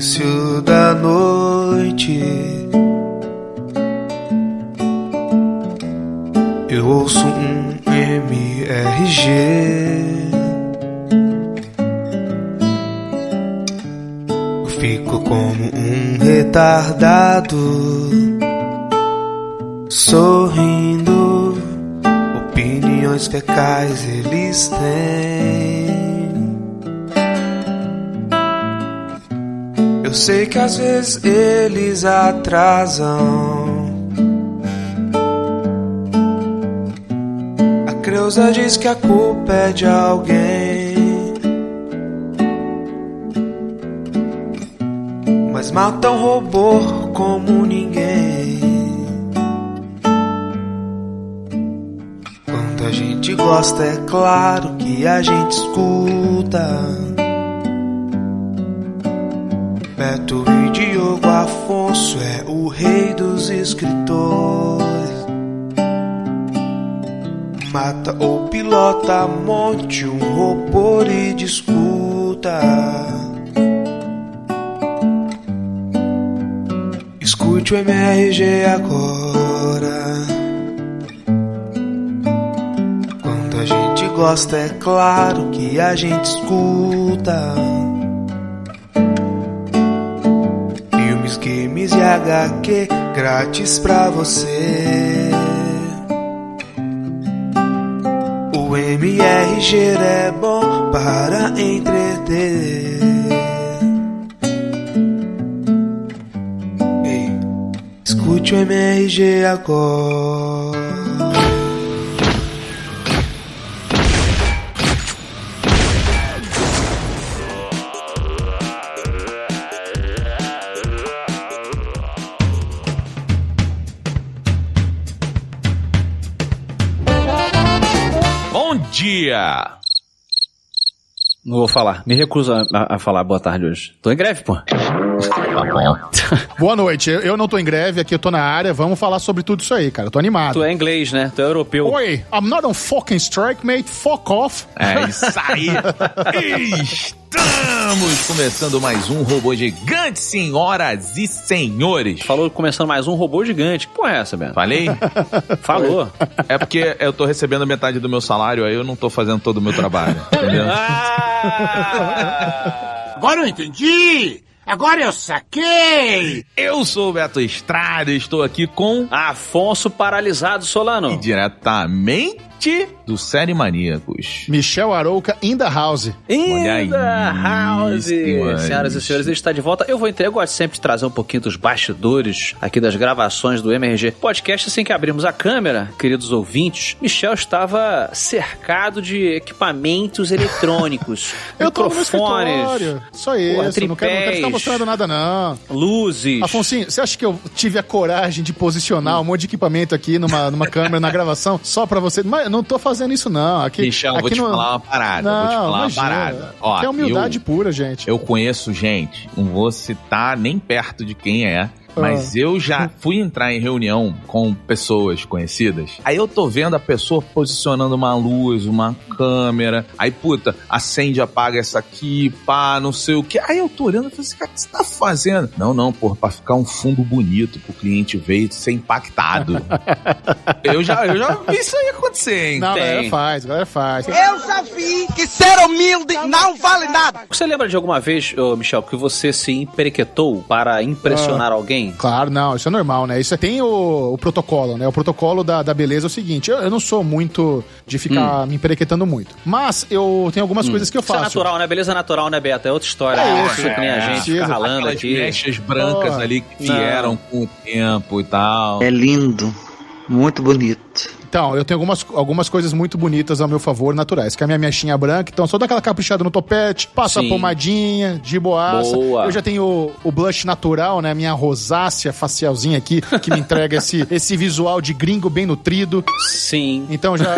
silêncio da noite, eu ouço um MRG. Eu fico como um retardado, sorrindo. Opiniões fecais eles têm. Eu sei que às vezes eles atrasam. A Creuza diz que a culpa é de alguém, mas matam robô como ninguém. Quando a gente gosta, é claro que a gente escuta. Beto e Diogo Afonso é o rei dos escritores. Mata ou pilota, monte um robô e discuta. Escute o MRG agora. Quando a gente gosta, é claro que a gente escuta. Games e HQ grátis pra você. O MRG é bom para entreter. Ei, escute o MRG agora. Dia. Não vou falar. Me recuso a falar boa tarde hoje. Tô em greve, pô. Boa noite. Eu não tô em greve, aqui eu tô na área. Vamos falar sobre tudo isso aí, cara. Eu tô animado. Tu é inglês, né? Tu é europeu. Oi, I'm not on fucking strike, mate. Fuck off. É isso aí. Estamos começando mais um Robô Gigante, senhoras e senhores. Falou começando mais um Robô Gigante. Que porra é essa, Beto? Falei? Falou. É porque eu tô recebendo metade do meu salário, aí eu não tô fazendo todo o meu trabalho, entendeu? Agora eu entendi! Agora eu saquei! Eu sou o Beto Estrada e estou aqui com Afonso Paralisado Solano. E diretamente do Série Maníacos, Michel Arouca in the house. In the house. Senhoras e senhores, ele está de volta. Eu gosto sempre de trazer um pouquinho dos bastidores aqui das gravações do MRG Podcast. Assim que abrimos a câmera, queridos ouvintes, Michel estava cercado de equipamentos eletrônicos. Eu tô no meu microfones. Escritório. Só isso. Porra, não quero ficar mostrando nada, não. Luzes. Afonsinho, você acha que eu tive a coragem de posicionar um monte de equipamento aqui numa câmera na gravação só pra você? Mas não tô fazendo isso, não. Aqui, Michel, vou te falar uma parada. Ó, que é humildade pura, gente. Eu conheço gente, não vou citar nem perto de quem é, mas eu já fui entrar em reunião com pessoas conhecidas. Aí eu tô vendo a pessoa posicionando uma luz, uma câmera. Aí, puta, acende, apaga essa aqui, pá, não sei o que. Aí eu tô olhando e falei assim, cara, o que você tá fazendo? Não, porra, pra ficar um fundo bonito pro cliente ver e ser impactado. eu já vi isso aí acontecer, hein? Não, galera faz. Eu já vi que ser humilde não vale nada! Você lembra de alguma vez, Michel, que você se emperequetou para impressionar alguém? Claro, não, isso é normal, né? Isso tem o protocolo, né? O protocolo da beleza é o seguinte, eu não sou muito de ficar me emperequetando muito, mas eu tenho algumas coisas que eu faço. Isso é natural, né? Beleza natural, né, Beto? É outra história. É isso, que nem a gente fica ralando aquelas aqui. mechas brancas ali que vieram com o tempo e tal. É lindo, muito bonito. Então, eu tenho algumas coisas muito bonitas ao meu favor, naturais. Que é a minha mechinha branca, então só dá aquela caprichada no topete, passa a pomadinha, de boaça. Boa. Eu já tenho o blush natural, né? Minha rosácea facialzinha aqui, que me entrega esse visual de gringo bem nutrido. Sim. Então já...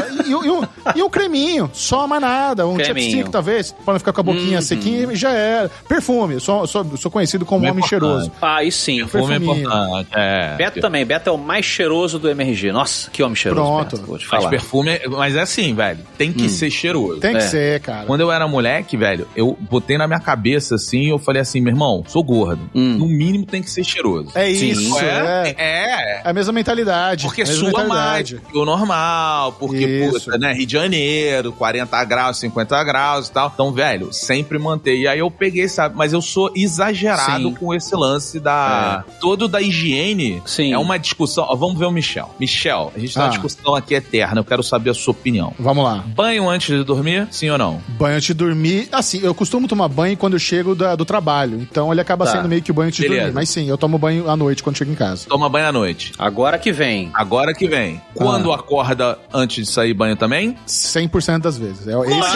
E um creminho, só mais nada. Um creminho. chapstick, talvez, pra não ficar com a boquinha sequinha, e já era. Perfume, eu sou conhecido como homem cheiroso. Ah, isso sim. Perfume é importante. Beto também. Beto é o mais cheiroso do MRG. Nossa, que homem cheiroso. Pronto. Pronto. Vou te falar. Mas perfume, mas é assim, velho, tem que ser cheiroso. Tem que ser, cara. Quando eu era moleque, velho, eu botei na minha cabeça assim, eu falei assim, meu irmão, sou gordo. No mínimo tem que ser cheiroso. É isso, é a mesma mentalidade. Porque sua mais que o normal, porque, isso. puta, né, Rio de Janeiro, 40 graus, 50 graus e tal. Então, velho, sempre manter. E aí eu peguei, sabe, mas eu sou exagerado com esse lance todo da higiene. Sim. É uma discussão, ó, vamos ver o Michel. Michel, a gente tá uma discussão aqui eterna, eu quero saber a sua opinião. Vamos lá. Banho antes de dormir, sim ou não? Banho antes de dormir, assim, eu costumo tomar banho quando eu chego do trabalho, então ele acaba sendo meio que o banho antes de dormir, mas sim, eu tomo banho à noite quando chego em casa. Toma banho à noite. Agora que vem. Quando acorda antes de sair banho também? 100% das vezes.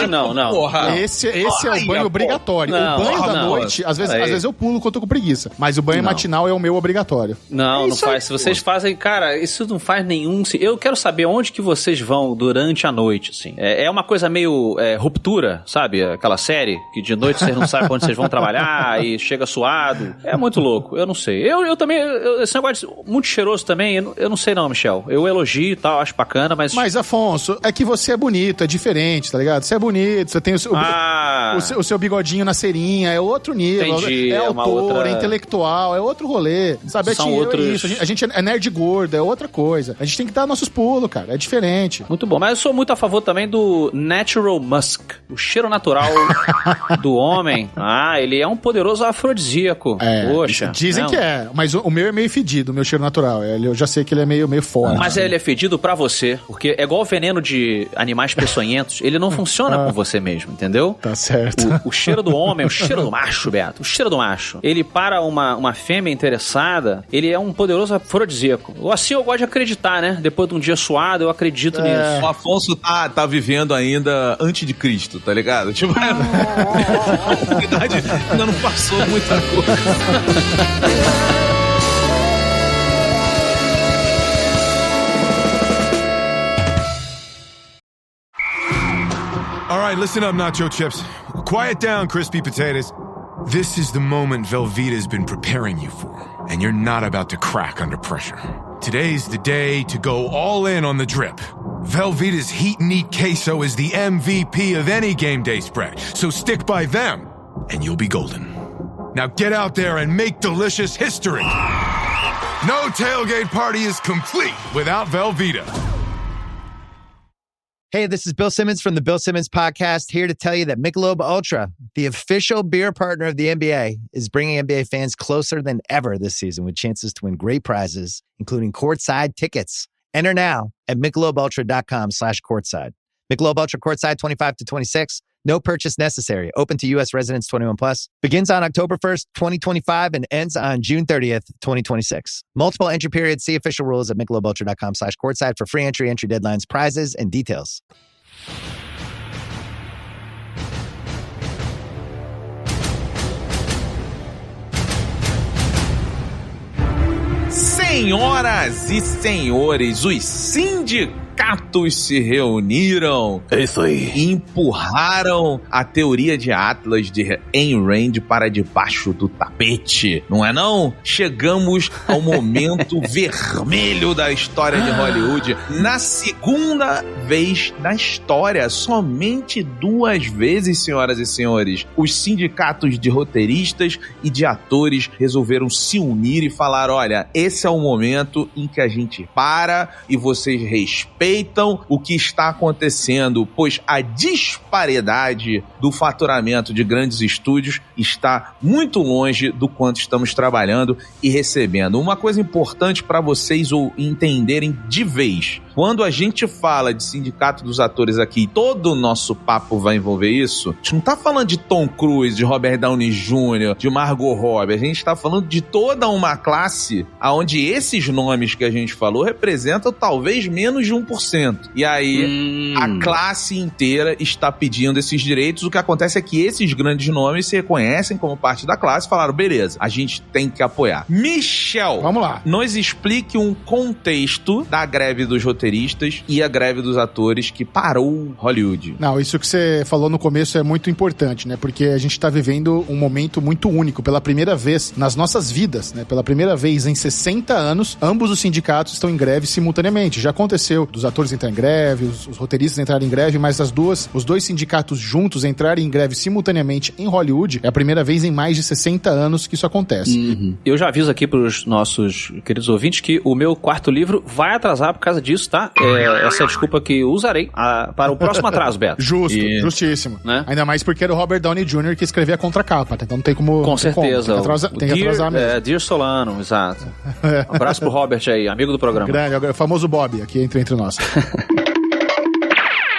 Não. Porra. Esse é o banho obrigatório. Não, o banho da noite, às vezes eu pulo quando eu tô com preguiça, mas o banho matinal é o meu obrigatório. Não faz. Se vocês fazem, cara, isso não faz nenhum... Eu quero saber onde que vocês vão durante a noite, assim. É uma coisa meio Ruptura, sabe? Aquela série que de noite vocês não sabem onde vocês vão trabalhar e chega suado. É muito louco, eu não sei. Eu também, esse negócio muito cheiroso também, eu não sei não, Michel. Eu elogio e tal, acho bacana, mas... Mas, Afonso, é que você é bonito, é diferente, tá ligado? Você é bonito, você tem o seu bigodinho na cerinha, é outro nível. Entendi, é autor, é intelectual, é outro rolê. Sabe, a gente é nerd gordo, é outra coisa. A gente tem que dar nossos pulos, cara, é diferente. Muito bom, mas eu sou muito a favor também do Natural Musk, o cheiro natural do homem. Ele é um poderoso afrodisíaco. Poxa. Dizem que é, mas o meu é meio fedido, o meu cheiro natural. Eu já sei que ele é meio forte. Mas ele é fedido pra você, porque é igual o veneno de animais peçonhentos, ele não funciona com você mesmo, entendeu? Tá certo. O cheiro do homem, o cheiro do macho, Beto, o cheiro do macho, ele para uma fêmea interessada, ele é um poderoso afrodisíaco. Assim eu gosto de acreditar, né? Depois de um dia suado, eu acredito nisso. O Afonso tá vivendo ainda antes de Cristo, tá ligado? Tipo, a humanidade ainda não passou muita coisa. All right, listen up, Nacho Chips. Quiet down, crispy potatoes. This is the moment Velveeta's been preparing you for, and you're not about to crack under pressure. Today's the day to go all in on the drip. Velveeta's Heat and Eat Queso is the MVP of any game day spread, so stick by them, and you'll be golden. Now get out there and make delicious history. No tailgate party is complete without Velveeta. Hey, this is Bill Simmons from the Bill Simmons Podcast, here to tell you that Michelob Ultra, the official beer partner of the NBA, is bringing NBA fans closer than ever this season with chances to win great prizes, including courtside tickets. Enter now at MichelobUltra.com/courtside. Michelob Ultra Courtside 25-26. No purchase necessary. Open to U.S. residents 21+. Begins on October 1st, 2025 and ends on June 30th, 2026. Multiple entry periods. See official rules at MichelobUltra.com/courtside for free entry deadlines, prizes, and details. Senhoras e senhores, os sindicatos se reuniram. É isso aí. E empurraram a teoria de Atlas de Ayn Rand para debaixo do tapete. Não é não? Chegamos ao momento vermelho da história de Hollywood. Na segunda vez na história, somente 2 vezes, senhoras e senhores, os sindicatos de roteiristas e de atores resolveram se unir e falar, olha, esse é o momento em que a gente para e vocês respeitam o que está acontecendo, pois a disparidade do faturamento de grandes estúdios está muito longe do quanto estamos trabalhando e recebendo. Uma coisa importante para vocês entenderem de vez, quando a gente fala de sindicato dos atores aqui, todo o nosso papo vai envolver isso, a gente não tá falando de Tom Cruise, de Robert Downey Jr., de Margot Robbie, a gente tá falando de toda uma classe onde esses nomes que a gente falou representam talvez menos de 1%. E aí, a classe inteira está pedindo esses direitos. O que acontece é que esses grandes nomes se reconhecem como parte da classe e falaram, beleza, a gente tem que apoiar. Michel, vamos lá. Nos explique um contexto da greve dos roteiristas e a greve dos atores que parou Hollywood. Não, isso que você falou no começo é muito importante, né? Porque a gente tá vivendo um momento muito único. Pela primeira vez nas nossas vidas, né? Pela primeira vez em 60 anos, ambos os sindicatos estão em greve simultaneamente. Já aconteceu dos atores entrar em greve, os roteiristas entrarem em greve, mas os dois sindicatos juntos entrarem em greve simultaneamente em Hollywood, é a primeira vez em mais de 60 anos que isso acontece. Eu já aviso aqui pros nossos queridos ouvintes que o meu quarto livro vai atrasar por causa disso, tá? Essa é a desculpa que eu usarei para o próximo atraso, Beto. Justíssimo. Né? Ainda mais porque era o Robert Downey Jr. que escrevia a contracapa, então não tem como... Com certeza. Tem que atrasar mesmo. Dear Solano, exato. Um abraço pro Robert aí, amigo do programa. Grande, o famoso Bob, aqui entre nós.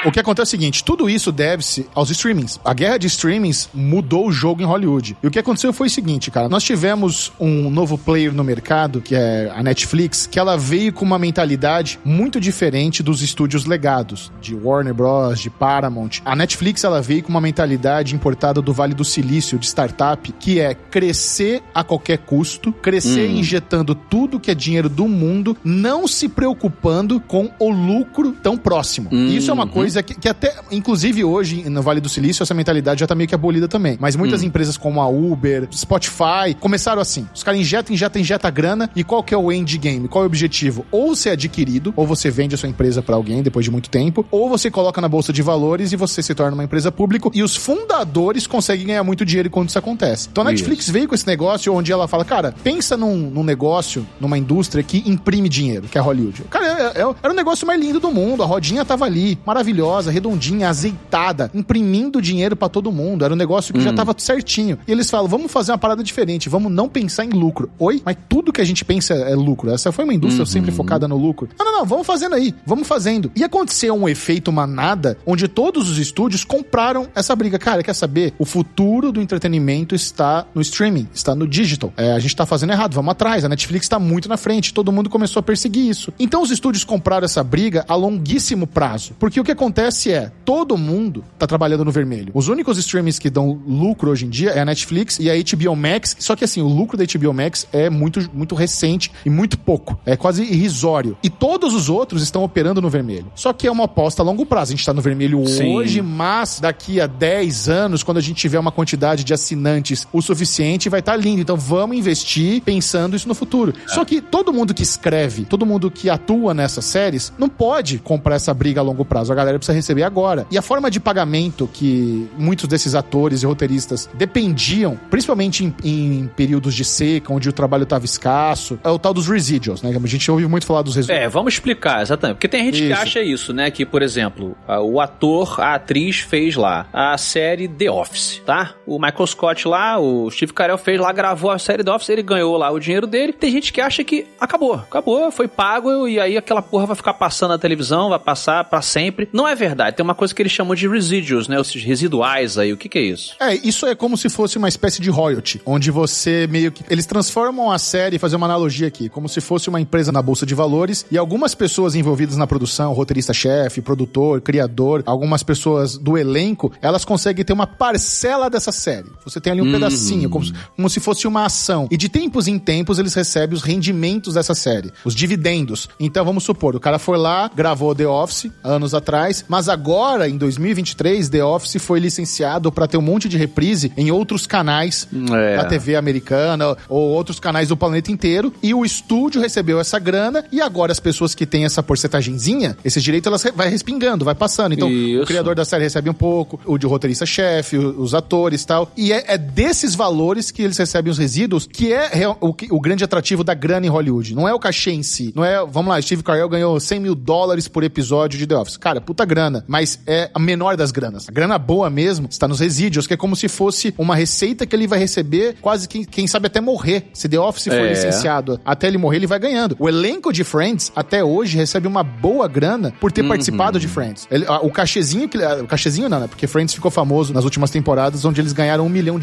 O que acontece é o seguinte, tudo isso deve-se aos streamings. A guerra de streamings mudou o jogo em Hollywood. E o que aconteceu foi o seguinte, cara, nós tivemos um novo player no mercado, que é a Netflix, que ela veio com uma mentalidade muito diferente dos estúdios legados, de Warner Bros., de Paramount. A Netflix, ela veio com uma mentalidade importada do Vale do Silício, de startup, que é crescer a qualquer custo, crescer injetando tudo que é dinheiro do mundo, não se preocupando com o lucro tão próximo. Isso é uma coisa que até, inclusive hoje, no Vale do Silício, essa mentalidade já tá meio que abolida também. Mas muitas empresas como a Uber, Spotify, começaram assim. Os caras injeta grana, e qual que é o endgame? Qual é o objetivo? Ou ser adquirido, ou você vende a sua empresa pra alguém depois de muito tempo, ou você coloca na bolsa de valores e você se torna uma empresa pública, e os fundadores conseguem ganhar muito dinheiro quando isso acontece. Então a Netflix veio com esse negócio onde ela fala, cara, pensa num negócio, numa indústria que imprime dinheiro, que é Hollywood. Cara, era o negócio mais lindo do mundo, a rodinha tava ali, maravilhosa, redondinha, azeitada, imprimindo dinheiro pra todo mundo. Era um negócio que já tava certinho. E eles falam, vamos fazer uma parada diferente, vamos não pensar em lucro. Oi? Mas tudo que a gente pensa é lucro. Essa foi uma indústria sempre focada no lucro. Não, vamos fazendo aí, vamos fazendo. E aconteceu um efeito manada, onde todos os estúdios compraram essa briga. Cara, quer saber? O futuro do entretenimento está no streaming, está no digital. A gente tá fazendo errado, vamos atrás. A Netflix tá muito na frente, todo mundo começou a perseguir isso. Então os estúdios compraram essa briga a longuíssimo prazo. Porque o que acontece todo mundo tá trabalhando no vermelho. Os únicos streamings que dão lucro hoje em dia é a Netflix e a HBO Max, só que assim, o lucro da HBO Max é muito, muito recente e muito pouco. É quase irrisório. E todos os outros estão operando no vermelho. Só que é uma aposta a longo prazo. A gente tá no vermelho hoje, mas daqui a 10 anos, quando a gente tiver uma quantidade de assinantes o suficiente, vai estar lindo. Então vamos investir pensando isso no futuro. Só que todo mundo que escreve, todo mundo que atua nessas séries, não pode comprar essa briga a longo prazo. A galera precisa receber agora. E a forma de pagamento que muitos desses atores e roteiristas dependiam, principalmente em períodos de seca, onde o trabalho estava escasso, é o tal dos residuals, né? A gente ouve muito falar dos residuals. Vamos explicar, exatamente. Porque tem gente que acha isso, né? Que, por exemplo, o ator, a atriz fez lá a série The Office, tá? O Michael Scott lá, o Steve Carell fez lá, gravou a série The Office, ele ganhou lá o dinheiro dele. Tem gente que acha que acabou, foi pago e aí aquela porra vai ficar passando na televisão, vai passar pra sempre. Não é verdade. Tem uma coisa que eles chamam de residuals, né? Os residuais aí. O que é isso? Isso é como se fosse uma espécie de royalty, onde você meio que... Eles transformam a série, fazer uma analogia aqui, como se fosse uma empresa na bolsa de valores e algumas pessoas envolvidas na produção, roteirista-chefe, produtor, criador, algumas pessoas do elenco, elas conseguem ter uma parcela dessa série. Você tem ali um pedacinho, como se fosse uma ação. E de tempos em tempos eles recebem os rendimentos dessa série, os dividendos. Então vamos supor, o cara foi lá, gravou The Office anos atrás, mas agora, em 2023, The Office foi licenciado pra ter um monte de reprise em outros canais da TV americana ou outros canais do planeta inteiro, e o estúdio recebeu essa grana e agora as pessoas que têm essa porcentagemzinha, esse direito, elas vai respingando, vai passando. Então, o criador da série recebe um pouco, o de roteirista-chefe, os atores e tal, e é desses valores que eles recebem os resíduos, que é o grande atrativo da grana em Hollywood. Não é o cachê em si, não é, vamos lá, Steve Carell ganhou $100 mil por episódio de The Office. Cara, puta grana, mas é a menor das granas. A grana boa mesmo está nos resíduos, que é como se fosse uma receita que ele vai receber quase que, quem sabe, até morrer. Se The Office for licenciado até ele morrer, ele vai ganhando. O elenco de Friends, até hoje, recebe uma boa grana por ter participado de Friends. O cachezinho, o cachezinho não, né? Porque Friends ficou famoso nas últimas temporadas, onde eles ganharam $1 milhão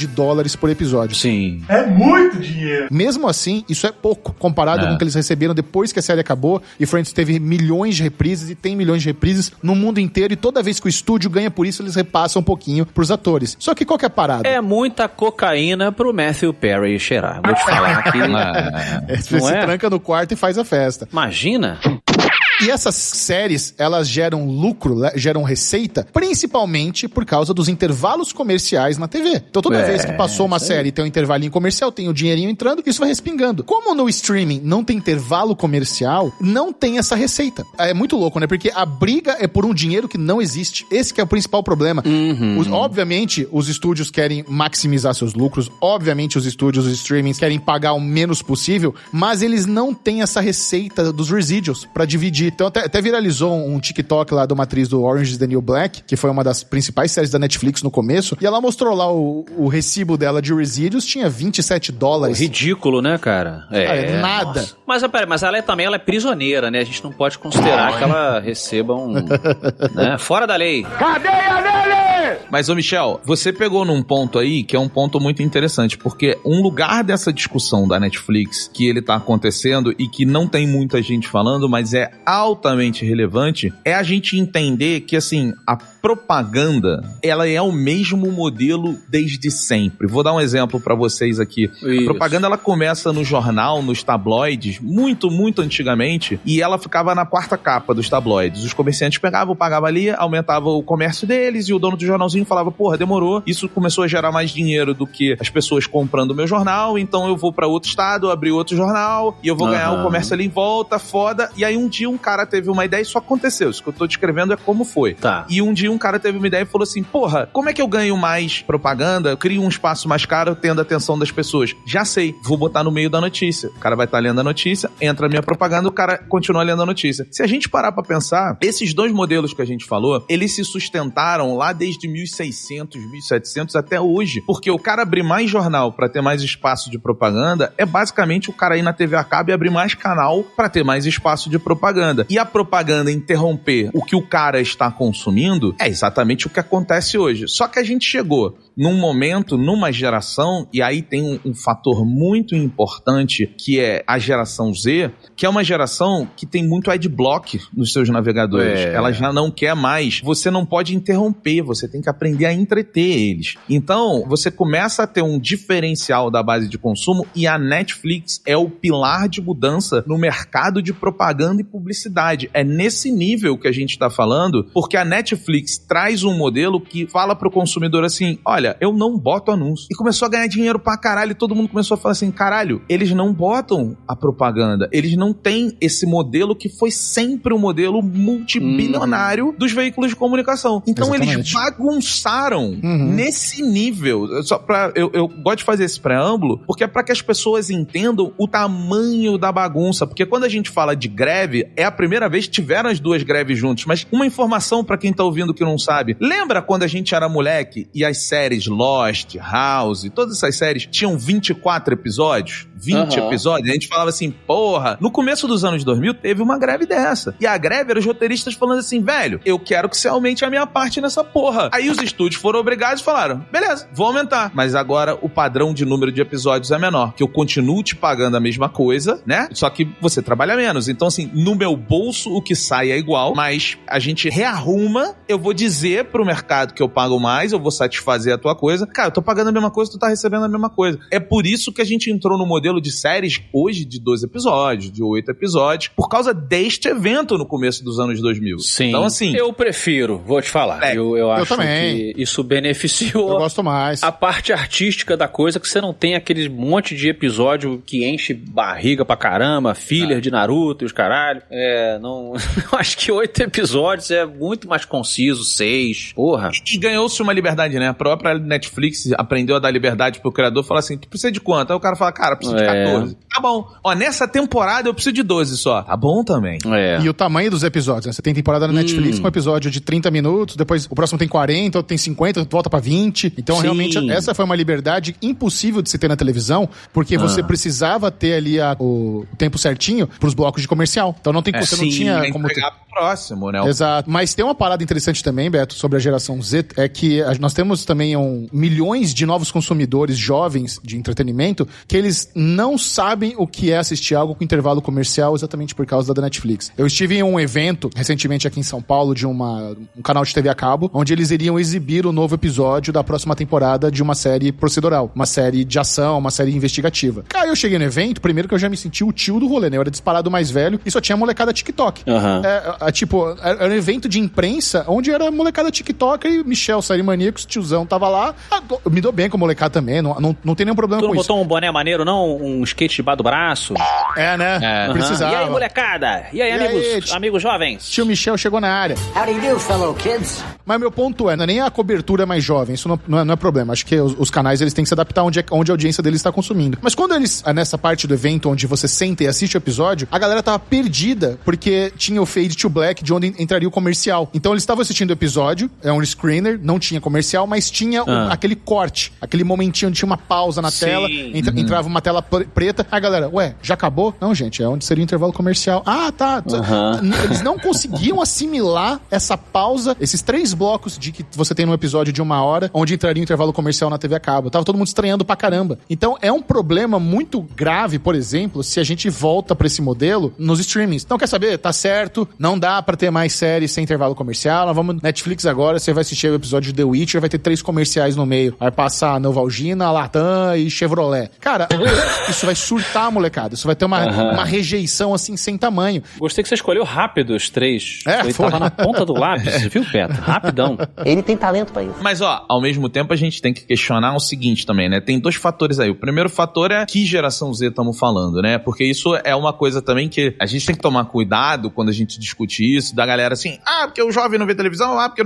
por episódio. Sim. É muito dinheiro. Mesmo assim, isso é pouco, comparado com o que eles receberam depois que a série acabou, e Friends teve milhões de reprises, e tem milhões de reprises no mundo inteiro, e toda vez que o estúdio ganha por isso, eles repassam um pouquinho pros atores. Só que qual que é a parada? É muita cocaína pro Matthew Perry cheirar. Vou te falar que... Você se tranca no quarto e faz a festa. Imagina... E essas séries, elas geram lucro, geram receita, principalmente por causa dos intervalos comerciais na TV. Então toda vez que passou uma série e tem um intervalinho comercial, tem o dinheirinho entrando, isso vai respingando. Como no streaming não tem intervalo comercial, não tem essa receita. É muito louco, né? Porque a briga é por um dinheiro que não existe. Esse que é o principal problema. Obviamente, os estúdios querem maximizar seus lucros, obviamente os estúdios, os streamings querem pagar o menos possível, mas eles não têm essa receita dos residuals pra dividir. Então até viralizou um TikTok lá de uma atriz do Orange is the New Black, que foi uma das principais séries da Netflix no começo, e ela mostrou lá o recibo dela de residuals, tinha $27. Ridículo, né, cara? Nada. Nossa. Mas, pera, mas ela também é prisioneira, né? A gente não pode considerar que ela receba né? Fora da lei. Cadeia dele! Mas, ô Michel, você pegou num ponto aí que é um ponto muito interessante, porque um lugar dessa discussão da Netflix que ele tá acontecendo e que não tem muita gente falando, mas é altamente relevante, é a gente entender que, assim, a propaganda, ela é o mesmo modelo desde sempre. Vou dar um exemplo pra vocês aqui. Isso. A propaganda, ela começa no jornal, nos tabloides, muito, muito antigamente, e ela ficava na quarta capa dos tabloides. Os comerciantes pegavam, pagavam ali, aumentava o comércio deles, e o dono do jornalzinho falava, porra, demorou, isso começou a gerar mais dinheiro do que as pessoas comprando o meu jornal, então eu vou pra outro estado, abrir outro jornal, e eu vou ganhar o comércio ali em volta, foda. E aí um dia um cara teve uma ideia, isso aconteceu, isso que eu tô descrevendo é como foi. Tá. E um dia um cara teve uma ideia e falou assim, porra, como é que eu ganho mais propaganda? Eu crio um espaço mais caro tendo a atenção das pessoas. Já sei, vou botar no meio da notícia. O cara vai estar lendo a notícia, entra a minha propaganda, o cara continua lendo a notícia. Se a gente parar pra pensar, esses dois modelos que a gente falou, eles se sustentaram lá desde 1600, 1700 até hoje, porque o cara abrir mais jornal pra ter mais espaço de propaganda é basicamente o cara ir na TV a cabo e abrir mais canal pra ter mais espaço de propaganda. E a propaganda interromper o que o cara está consumindo é exatamente o que acontece hoje. Só que a gente chegou num momento, numa geração, e aí tem um fator muito importante, que é a geração Z, que é uma geração que tem muito adblock nos seus navegadores. Ela já não quer mais. Você não pode interromper, você tem que aprender a entreter eles. Então, você começa a ter um diferencial da base de consumo, e a Netflix é o pilar de mudança no mercado de propaganda e publicidade. É nesse nível que a gente está falando, porque a Netflix traz um modelo que fala pro consumidor assim, olha, eu não boto anúncio. E começou a ganhar dinheiro pra caralho, e todo mundo começou a falar assim, caralho, eles não botam a propaganda, eles não têm esse modelo que foi sempre o modelo multibilionário dos veículos de comunicação. Então eles bagunçaram nesse nível. Eu gosto de fazer esse preâmbulo, porque é pra que as pessoas entendam o tamanho da bagunça, porque quando a gente fala de greve, é a primeira vez que tiveram as duas greves juntas, mas uma informação pra quem tá ouvindo que não sabe, lembra quando a gente era moleque e as séries Lost, House, todas essas séries tinham 24 episódios? 20 episódios? A gente falava assim, porra, no começo dos anos 2000 teve uma greve dessa. E a greve era os roteiristas falando assim, velho, eu quero que você aumente a minha parte nessa porra. Aí os estúdios foram obrigados e falaram, beleza, vou aumentar. Mas agora o padrão de número de episódios é menor, que eu continuo te pagando a mesma coisa, né? Só que você trabalha menos. Então assim, no meu bolso o que sai é igual, mas a gente rearruma, eu vou dizer pro mercado que eu pago mais, eu vou satisfazer a tua coisa. Cara, eu tô pagando a mesma coisa, tu tá recebendo a mesma coisa. É por isso que a gente entrou no modelo de séries hoje de 12 episódios, de 8 episódios, por causa deste evento no começo dos anos 2000. Sim. Então, assim... Eu prefiro, vou te falar. Eu acho também. que isso beneficiou... Eu gosto mais. A parte artística da coisa, que você não tem aquele monte de episódio que enche barriga pra caramba, filler de Naruto e os caralho. Não... Eu acho que 8 episódios é muito mais conciso, 6. Porra. E ganhou-se uma liberdade, né? A própria Netflix aprendeu a dar liberdade pro criador, falar assim, tu precisa de quanto? Aí o cara fala, cara, preciso de 14. Tá bom. Ó, nessa temporada eu preciso de 12 só. Tá bom também. E o tamanho dos episódios, né? Você tem temporada na Netflix com um episódio de 30 minutos, depois o próximo tem 40, outro tem 50, volta pra 20. Então, realmente, essa foi uma liberdade impossível de se ter na televisão, porque você precisava ter ali o tempo certinho pros blocos de comercial. Então não tem você não tinha como ter... próximo, né? Exato. Mas tem uma parada interessante também, Beto, sobre a geração Z, é que nós temos também milhões de novos consumidores jovens de entretenimento que eles não sabem o que é assistir algo com intervalo comercial exatamente por causa da Netflix. Eu estive em um evento recentemente aqui em São Paulo de um canal de TV a cabo, onde eles iriam exibir o novo episódio da próxima temporada de uma série procedural, uma série de ação, uma série investigativa. Cara, eu cheguei no evento, primeiro que eu já me senti o tio do rolê, né? Eu era disparado mais velho e só tinha molecada TikTok. Era um evento de imprensa onde era molecada TikTok e Michel Sarimaníacos, tiozão, tava lá. Eu me dou bem com a molecada também, não tem nenhum problema com isso. Tu não botou um boné maneiro, não? Um skate debaixo do braço? Né? Precisava. E aí, molecada? E aí, amigos jovens? Tio Michel chegou na área. How do you do, fellow kids? Mas meu ponto não é nem a cobertura mais jovem, isso não é problema. Acho que os canais eles têm que se adaptar onde a audiência deles está consumindo. Mas quando eles, nessa parte do evento onde você senta e assiste o episódio, a galera tava perdida porque tinha o fade to black de onde entraria o comercial. Então eles estavam assistindo o episódio, é um screener, não tinha comercial, mas tinha aquele corte, aquele momentinho onde tinha uma pausa na tela, entrava uma tela preta. A galera, já acabou? Não, gente, é onde seria o intervalo comercial. Tá. Eles não conseguiam assimilar essa pausa, esses 3 blocos de que você tem num episódio de 1 hora, onde entraria o intervalo comercial na TV a cabo. Tava todo mundo estranhando pra caramba. Então é um problema muito grave, por exemplo, se a gente volta pra esse modelo nos streamings. Então, quer saber? Tá certo, não dá pra ter mais séries sem intervalo comercial. Nós vamos Netflix agora, você vai assistir o episódio de The Witcher, vai ter 3 comerciais no meio. Vai passar Novalgina, Latam e Chevrolet. Cara, isso vai surtar, molecada. Isso vai ter uma rejeição, assim, sem tamanho. Gostei que você escolheu rápido os 3. Ele tava na ponta do lápis, viu, Beto? Rapidão. Ele tem talento pra isso. Mas, ao mesmo tempo a gente tem que questionar o seguinte também, né? Tem 2 fatores aí. O primeiro fator é que geração Z estamos falando, né? Porque isso é uma coisa também que a gente tem que tomar cuidado quando a gente discute isso, da galera assim, porque o jovem não vê televisão, porque...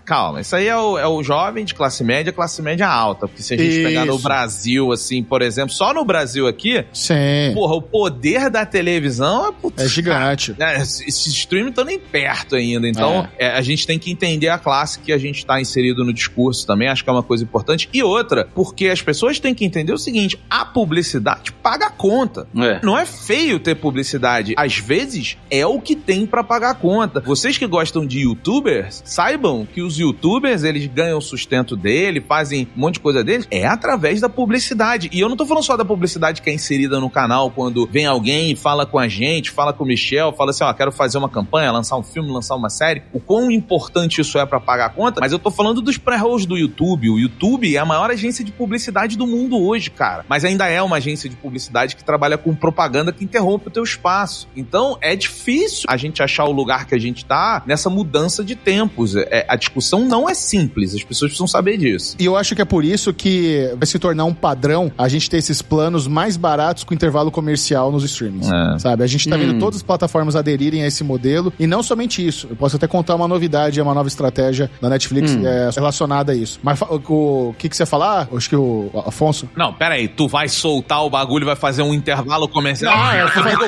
Calma, isso aí é o jovem de classe média alta. Porque se a gente pegar no Brasil, assim, por exemplo, só no Brasil aqui, sim, porra, o poder da televisão é gigante. Esses streaming estão nem perto ainda. Então, a gente tem que entender a classe que a gente tá inserido no discurso também. Acho que é uma coisa importante. E outra, porque as pessoas têm que entender o seguinte, a publicidade paga a conta. Não é feio ter publicidade. Às vezes, é o que tem pra pagar a conta. Vocês que gostam de youtubers, saibam que os youtubers, eles ganham o sustento dele, fazem um monte de coisa deles, através da publicidade. E eu não tô falando só da publicidade que é inserida no canal, quando vem alguém e fala com a gente, fala com o Michel, fala assim, quero fazer uma campanha, lançar um filme, lançar uma série. O quão importante isso é pra pagar a conta, mas eu tô falando dos pré-rolls do YouTube. O YouTube é a maior agência de publicidade do mundo hoje, cara. Mas ainda é uma agência de publicidade que trabalha com propaganda que interrompe o teu espaço. Então, é difícil a gente achar o lugar que a gente tá nessa mudança de tempos. A discussão não é simples, as pessoas precisam saber disso. E eu acho que é por isso que vai se tornar um padrão a gente ter esses planos mais baratos com intervalo comercial nos streamings, sabe? A gente tá vendo todas as plataformas aderirem a esse modelo, e não somente isso. Eu posso até contar uma novidade, uma nova estratégia da Netflix relacionada a isso. Mas o que você ia falar? Acho que o Afonso... Não, pera aí, tu vai soltar o bagulho, vai fazer um intervalo comercial?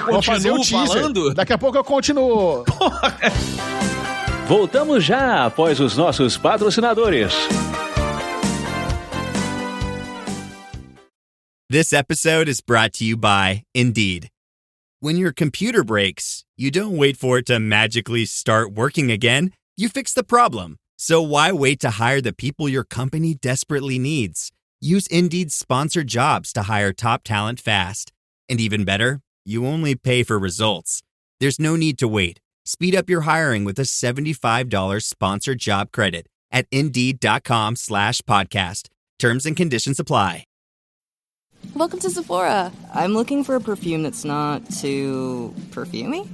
Vou fazer um teaser. Falando? Daqui a pouco eu continuo. Voltamos já após os nossos patrocinadores. This episode is brought to you by Indeed. When your computer breaks, you don't wait for it to magically start working again. You fix the problem. So why wait to hire the people your company desperately needs? Use Indeed's sponsored jobs to hire top talent fast. And even better, you only pay for results. There's no need to wait. Speed up your hiring with a $75 sponsored job credit at Indeed.com/podcast. Terms and conditions apply. Welcome to Sephora. I'm looking for a perfume that's not too perfumey.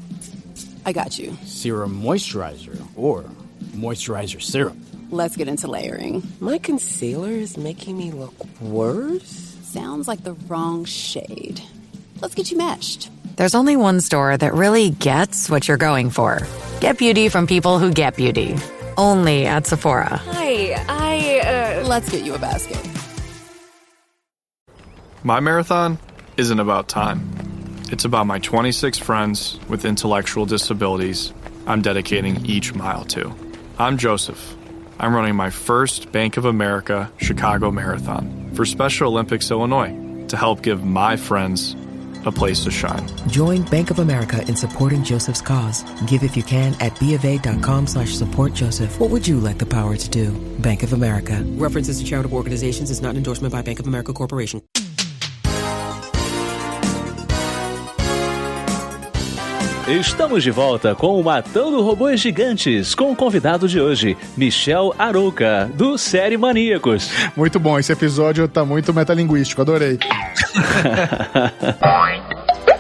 I got you. Serum moisturizer or moisturizer serum. Let's get into layering. My concealer is making me look worse. Sounds like the wrong shade. Let's get you meshed. There's only one store that really gets what you're going for. Get beauty from people who get beauty. Only at Sephora. Hi, Let's get you a basket. My marathon isn't about time. It's about my 26 friends with intellectual disabilities I'm dedicating each mile to. I'm Joseph. I'm running my first Bank of America Chicago Marathon for Special Olympics Illinois to help give my friends a place to shine. Join Bank of America in supporting Joseph's cause. Give if you can at BofA.com/supportJoseph. What would you like the power to do? Bank of America. References to charitable organizations is not an endorsement by Bank of America Corporation. Estamos de volta com o Matando Robôs Gigantes, com o convidado de hoje, Michel Arouca, do Série Maníacos. Muito bom, esse episódio tá muito metalinguístico, adorei.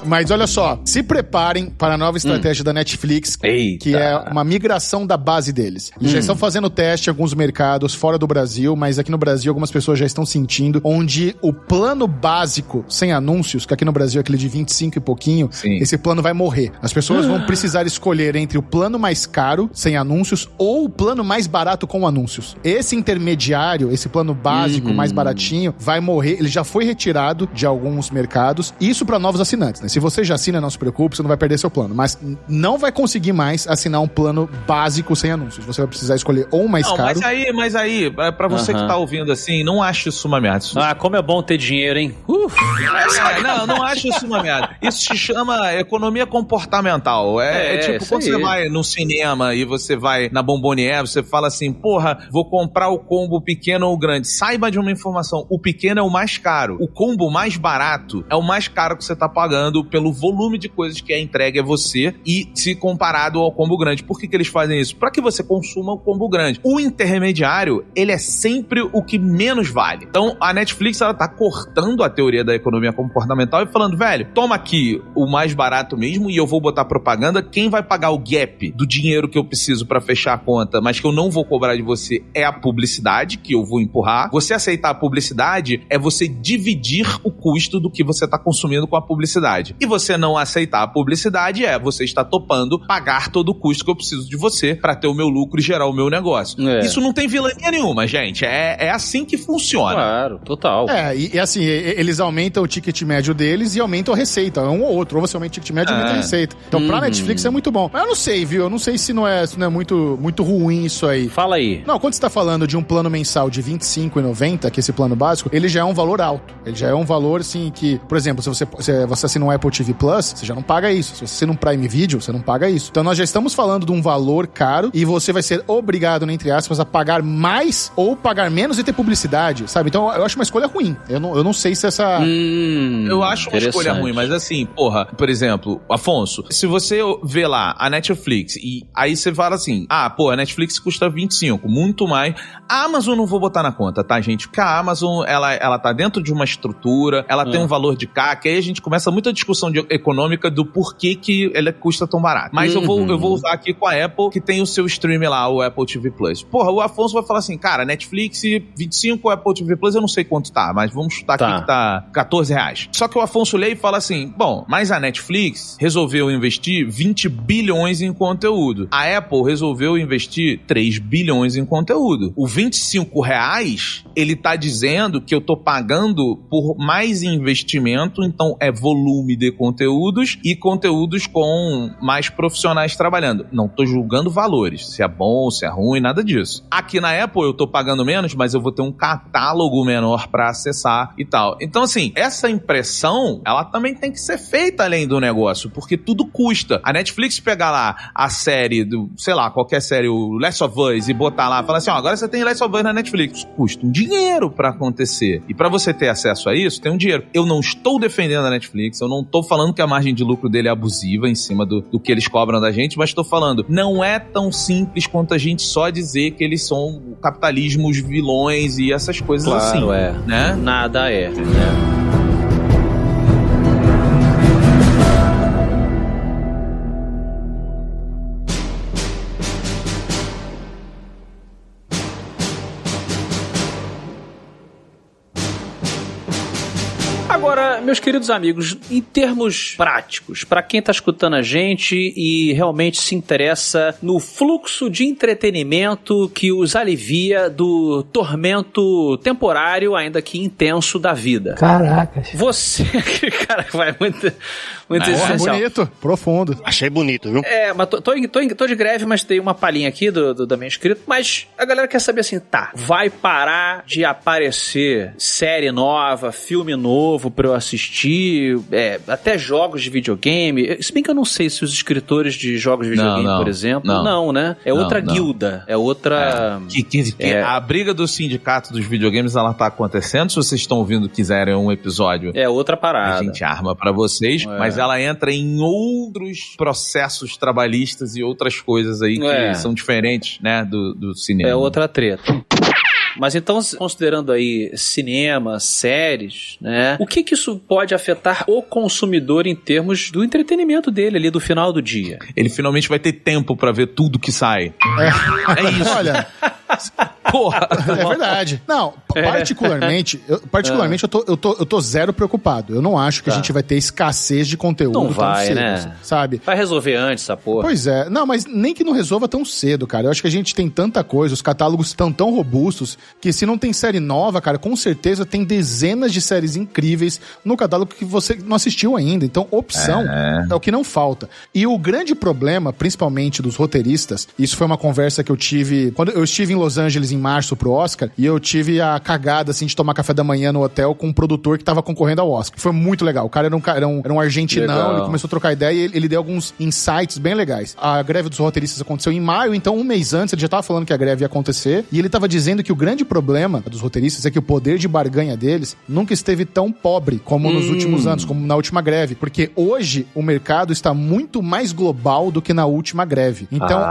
Mas olha só, se preparem para a nova estratégia da Netflix, que é uma migração da base deles. Eles já estão fazendo teste em alguns mercados fora do Brasil, mas aqui no Brasil algumas pessoas já estão sentindo, onde o plano básico sem anúncios, que aqui no Brasil é aquele de 25 e pouquinho, esse plano vai morrer. As pessoas vão precisar escolher entre o plano mais caro, sem anúncios, ou o plano mais barato com anúncios. Esse intermediário, esse plano básico mais baratinho, vai morrer. Ele já foi retirado de alguns mercados. Isso para novos assinantes, né? Se você já assina, não se preocupe, você não vai perder seu plano. Mas não vai conseguir mais assinar um plano básico sem anúncios. Você vai precisar escolher ou o mais caro... Mas aí, pra você que tá ouvindo assim, não acho isso uma merda. Como é bom ter dinheiro, hein? Não acho isso uma merda. Isso se chama economia comportamental. Tipo, quando você vai no cinema e você vai na Bombonier, você fala assim, porra, vou comprar o combo pequeno ou grande. Saiba de uma informação, o pequeno é o mais caro. O combo mais barato é o mais caro que você tá pagando pelo volume de coisas que é entregue a você e se comparado ao combo grande. Por que eles fazem isso? Para que você consuma o combo grande. O intermediário, ele é sempre o que menos vale. Então, a Netflix, ela tá cortando a teoria da economia comportamental e falando, velho, toma aqui o mais barato mesmo e eu vou botar propaganda. Quem vai pagar o gap do dinheiro que eu preciso para fechar a conta, mas que eu não vou cobrar de você, é a publicidade que eu vou empurrar. Você aceitar a publicidade é você dividir o custo do que você tá consumindo com a publicidade. E você não aceitar a publicidade você está topando pagar todo o custo que eu preciso de você para ter o meu lucro e gerar o meu negócio. Isso não tem vilania nenhuma, gente. É assim que funciona. Claro, total. E assim, eles aumentam o ticket médio deles e aumentam a receita. Um ou outro. Ou você aumenta o ticket médio e aumenta a receita. Então, pra Netflix é muito bom. Mas eu não sei, viu? Eu não sei se não é muito ruim isso aí. Fala aí. Não, quando você tá falando de um plano mensal de R$25,90, que é esse plano básico, ele já é um valor alto. Ele já é um valor, assim, que... Por exemplo, se você assina um Apple TV Plus, você já não paga isso. Se você assina um Prime Video, você não paga isso. Então, nós já estamos falando de um valor caro e você vai ser obrigado, entre aspas, a pagar mais ou pagar menos e ter publicidade, sabe? Então, eu acho uma escolha ruim. Eu não sei se essa... Eu acho uma escolha ruim, mas assim, porra, por exemplo, Afonso, se você vê lá a Netflix e aí você fala assim, a Netflix custa 25, muito mais. A Amazon não vou botar na conta, tá, gente? Porque a Amazon, ela tá dentro de uma estrutura, ela tem um valor de CAC, aí a gente começa muita discussão econômica do porquê que ela custa tão barato. Mas eu vou usar aqui com a Apple, que tem o seu stream lá, o Apple TV Plus. Porra, o Afonso vai falar assim, cara, Netflix 25, o Apple TV Plus eu não sei quanto tá, mas vamos chutar aqui que tá R$14. Só que o Afonso lê e fala assim, bom, mas a Netflix resolveu investir 20 bilhões em conteúdo. A Apple resolveu investir 3 bilhões em conteúdo. O R$25, ele tá dizendo que eu tô pagando por mais investimento, então é volume de conteúdos e conteúdos com mais profissionais trabalhando. Não tô julgando valores, se é bom, se é ruim, nada disso. Aqui na Apple eu tô pagando menos, mas eu vou ter um catálogo menor pra acessar e tal. Então assim, essa impressão, ela também tem que ser feita além do negócio, porque tudo custa. A Netflix pegar lá a série do, sei lá, qualquer série, o Last of Us, e botar lá, falar assim, agora você tem Last of Us na Netflix. Custa um dinheiro pra acontecer. E pra você ter acesso a isso, tem um dinheiro. Eu não estou defendendo a Netflix, eu não tô falando que a margem de lucro dele é abusiva em cima do que eles cobram da gente, mas tô falando, não é tão simples quanto a gente só dizer que eles são o capitalismo, os vilões e essas coisas assim. Claro, né? Nada é. Agora, meus queridos amigos, em termos práticos, para quem tá escutando a gente e realmente se interessa no fluxo de entretenimento que os alivia do tormento temporário, ainda que intenso, da vida. Caracas. Você, cara, vai muito essencial. Bonito, profundo. Achei bonito, viu? Mas tô de greve, mas tem uma palhinha aqui da minha escrita. Mas a galera quer saber assim, vai parar de aparecer série nova, filme novo pra eu assistir assistir, até jogos de videogame. Se bem que eu não sei se os escritores de jogos de videogame, por exemplo, não, né? É outra guilda, é outra... A briga do sindicato dos videogames, ela tá acontecendo. Se vocês estão ouvindo, quiserem um episódio... É outra parada. A gente arma pra vocês, mas ela entra em outros processos trabalhistas e outras coisas aí que são diferentes, né, do cinema. É outra treta. Mas então, considerando aí cinema, séries, né? O que isso pode afetar o consumidor em termos do entretenimento dele ali do final do dia? Ele finalmente vai ter tempo pra ver tudo que sai. É isso. Olha... Porra! É verdade. Não, particularmente eu tô zero preocupado. Eu não acho que a gente vai ter escassez de conteúdo não vai, tão cedo, né? Sabe? Vai resolver antes essa porra. Pois é. Não, mas nem que não resolva tão cedo, cara. Eu acho que a gente tem tanta coisa, os catálogos estão tão robustos, que se não tem série nova, cara, com certeza tem dezenas de séries incríveis no catálogo que você não assistiu ainda. Então, opção é o que não falta. E o grande problema, principalmente dos roteiristas, isso foi uma conversa que eu tive quando eu estive em Los Angeles em março pro Oscar, e eu tive a cagada, assim, de tomar café da manhã no hotel com um produtor que tava concorrendo ao Oscar. Foi muito legal. O cara era um argentinão, legal. Ele começou a trocar ideia e ele deu alguns insights bem legais. A greve dos roteiristas aconteceu em maio, então um mês antes ele já tava falando que a greve ia acontecer, e ele tava dizendo que o grande problema dos roteiristas é que o poder de barganha deles nunca esteve tão pobre como nos últimos anos, como na última greve, porque hoje o mercado está muito mais global do que na última greve. Então,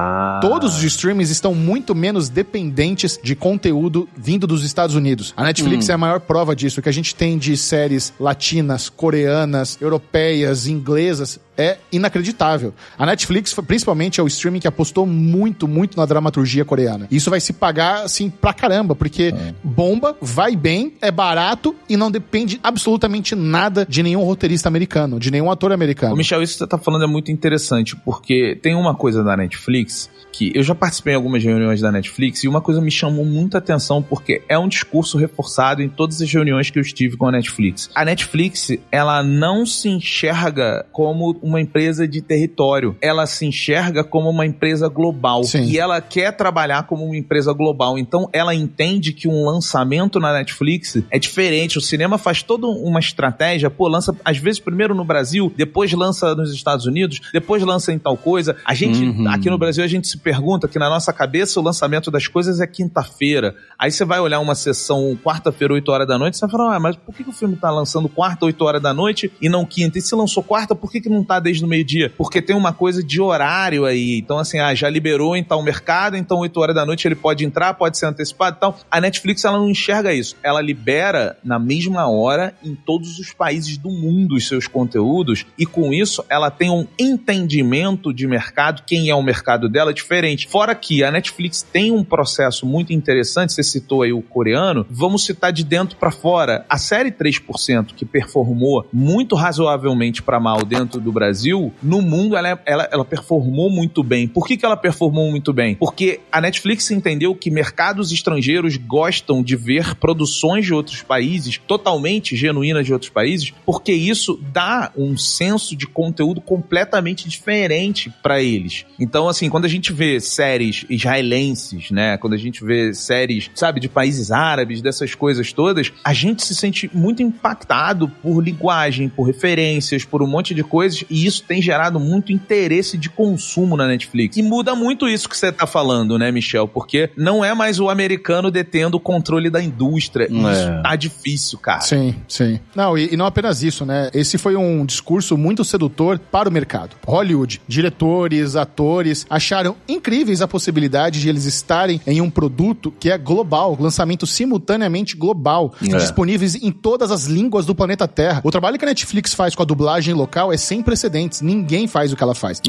todos os streamings estão muito menos dependentes de conteúdo vindo dos Estados Unidos. A Netflix é a maior prova disso. O que a gente tem de séries latinas, coreanas, europeias, inglesas é inacreditável. A Netflix, principalmente, é o streaming que apostou muito, muito na dramaturgia coreana. E isso vai se pagar, assim, pra caramba, porque bomba, vai bem, é barato e não depende absolutamente nada de nenhum roteirista americano, de nenhum ator americano. Ô, Michel, isso que você tá falando é muito interessante, porque tem uma coisa da Netflix que eu já participei em algumas reuniões da Netflix e uma coisa me chamou muita atenção, porque é um discurso reforçado em todas as reuniões que eu estive com a Netflix. A Netflix, ela não se enxerga como uma empresa de território. Ela se enxerga como uma empresa global. Sim. E ela quer trabalhar como uma empresa global. Então, ela entende que um lançamento na Netflix é diferente. O cinema faz toda uma estratégia. Pô, lança, às vezes, primeiro no Brasil, depois lança nos Estados Unidos, depois lança em tal coisa. A gente, aqui no Brasil, a gente se pergunta que na nossa cabeça o lançamento das coisas é quinta-feira. Aí você vai olhar uma sessão quarta-feira, 8 horas da noite, você vai falar, mas por que o filme tá lançando quarta, 8 horas da noite e não quinta? E se lançou quarta, por que não tá desde o meio-dia? Porque tem uma coisa de horário aí. Então, assim, já liberou em tal mercado, então 8 horas da noite ele pode entrar, pode ser antecipado e tal. A Netflix, ela não enxerga isso. Ela libera na mesma hora em todos os países do mundo os seus conteúdos e com isso ela tem um entendimento de mercado, quem é o mercado dela, diferente. Fora que a Netflix tem um processo muito interessante, você citou aí o coreano, vamos citar de dentro pra fora. A série 3%, que performou muito razoavelmente pra mal dentro do Brasil, no mundo ela performou muito bem. Por que ela performou muito bem? Porque a Netflix entendeu que mercados estrangeiros gostam de ver produções de outros países, totalmente genuínas de outros países, porque isso dá um senso de conteúdo completamente diferente pra eles. Então, assim, quando a gente vê séries israelenses, né, quando a gente vê séries, sabe, de países árabes, dessas coisas todas, a gente se sente muito impactado por linguagem, por referências, por um monte de coisas, e isso tem gerado muito interesse de consumo na Netflix. E muda muito isso que você tá falando, né, Michel? Porque não é mais o americano detendo o controle da indústria. Isso tá difícil, cara. Sim, sim. Não, e não apenas isso, né? Esse foi um discurso muito sedutor para o mercado. Hollywood, diretores, atores, acharam incríveis a possibilidade de eles estarem em um produto que é global, lançamento simultaneamente global, disponíveis em todas as línguas do planeta Terra. O trabalho que a Netflix faz com a dublagem local é sem precedentes. Ninguém faz o que ela faz.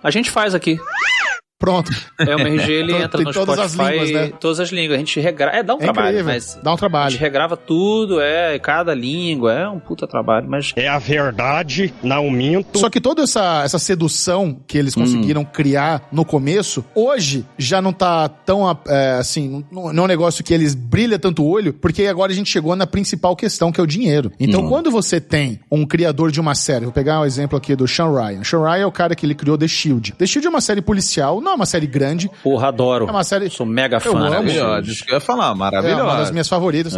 A gente faz aqui. Pronto. O MRG, ele entra no todas Spotify, as línguas, né? Todas as línguas. A gente regrava. Dá um trabalho, mas... Dá um trabalho. A gente regrava tudo, cada língua. É um puta trabalho, mas... É a verdade, não minto. Só que toda essa sedução que eles conseguiram criar no começo, hoje já não tá tão, assim, não é um negócio que eles brilham tanto o olho, porque agora a gente chegou na principal questão, que é o dinheiro. Então, quando você tem um criador de uma série, vou pegar um exemplo aqui do Sean Ryan. Sean Ryan é o cara que ele criou The Shield. The Shield é uma série policial Não é uma série grande. Porra, adoro. É uma série... Sou mega fã. Maravilhosa. Isso que eu ia falar, maravilhosa. É uma das minhas favoritas.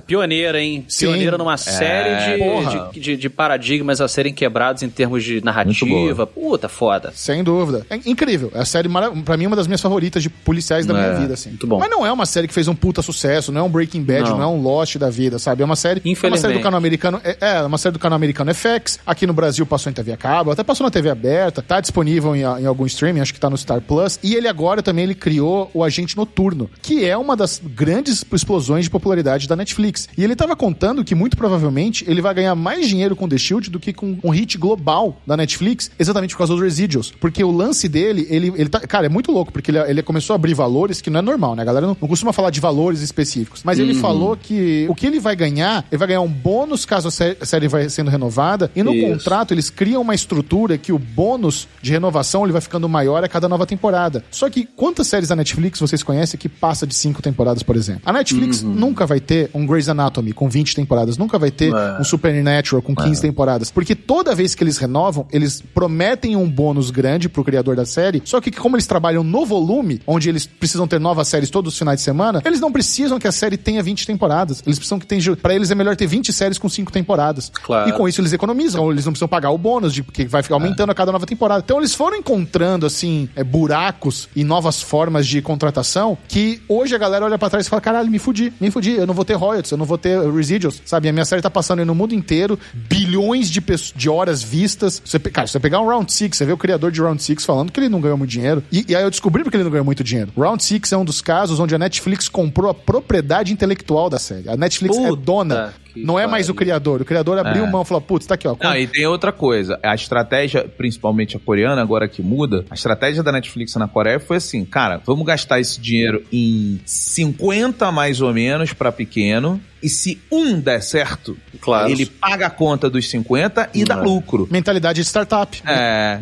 Pioneira, hein? Sim. Pioneira numa série de paradigmas a serem quebrados em termos de narrativa. Puta, foda. Sem dúvida. É incrível. É a série, pra mim, uma das minhas favoritas de policiais da minha vida, assim. Muito bom. Mas não é uma série que fez um puta sucesso, não é um Breaking Bad, não é um Lost da vida, sabe? É uma série... É uma série do canal americano... uma série do canal americano FX. Aqui no Brasil passou em TV a cabo, até passou na TV aberta, tá disponível em algum streaming, acho que tá no Star Plus. E ele agora também criou o Agente Noturno, que é uma das grandes explosões de popularidade da Netflix. E ele tava contando que, muito provavelmente, ele vai ganhar mais dinheiro com The Shield do que com um hit global da Netflix, exatamente por causa dos residuals. Porque o lance dele, ele tá... Cara, é muito louco, porque ele começou a abrir valores que não é normal, né? A galera não costuma falar de valores específicos. Mas ele falou que o que ele vai ganhar um bônus caso a série vai sendo renovada, e no contrato eles criam uma estrutura que o bônus de renovação ele vai ficando maior a cada nova temporada. Só que quantas séries da Netflix vocês conhecem que passa de 5 temporadas, por exemplo? A Netflix nunca vai ter um Grey's Anatomy com 20 temporadas, nunca vai ter um Supernatural com 15 temporadas, porque toda vez que eles renovam, eles prometem um bônus grande pro criador da série, só que como eles trabalham no volume, onde eles precisam ter novas séries todos os finais de semana, eles não precisam que a série tenha 20 temporadas. Eles precisam que tenha... Pra eles é melhor ter 20 séries com 5 temporadas. Claro. E com isso eles economizam, eles não precisam pagar o bônus, porque vai ficar aumentando a cada nova temporada. Então eles foram encontrando, assim, buracos e novas formas de contratação que hoje a galera olha pra trás e fala, caralho, me fudi, eu não vou ter royalties, eu não vou ter residuals, sabe? A minha série tá passando aí no mundo inteiro, bilhões de horas vistas. Cara, se você pegar um Round 6, você vê o criador de Round 6 falando que ele não ganhou muito dinheiro. E aí eu descobri porque ele não ganhou muito dinheiro. Round 6 é um dos casos onde a Netflix comprou a propriedade intelectual da série. A Netflix é dona, não é mais o criador. O criador abriu mão e falou, putz, tá aqui, ó. Não, e tem outra coisa. A estratégia, principalmente a coreana, agora que muda, a estratégia da Netflix na Coreia foi assim, cara, vamos gastar esse dinheiro em 50 mais ou menos pra pequeno, e se um der certo, ele paga a conta dos 50 e dá lucro. Mentalidade de startup.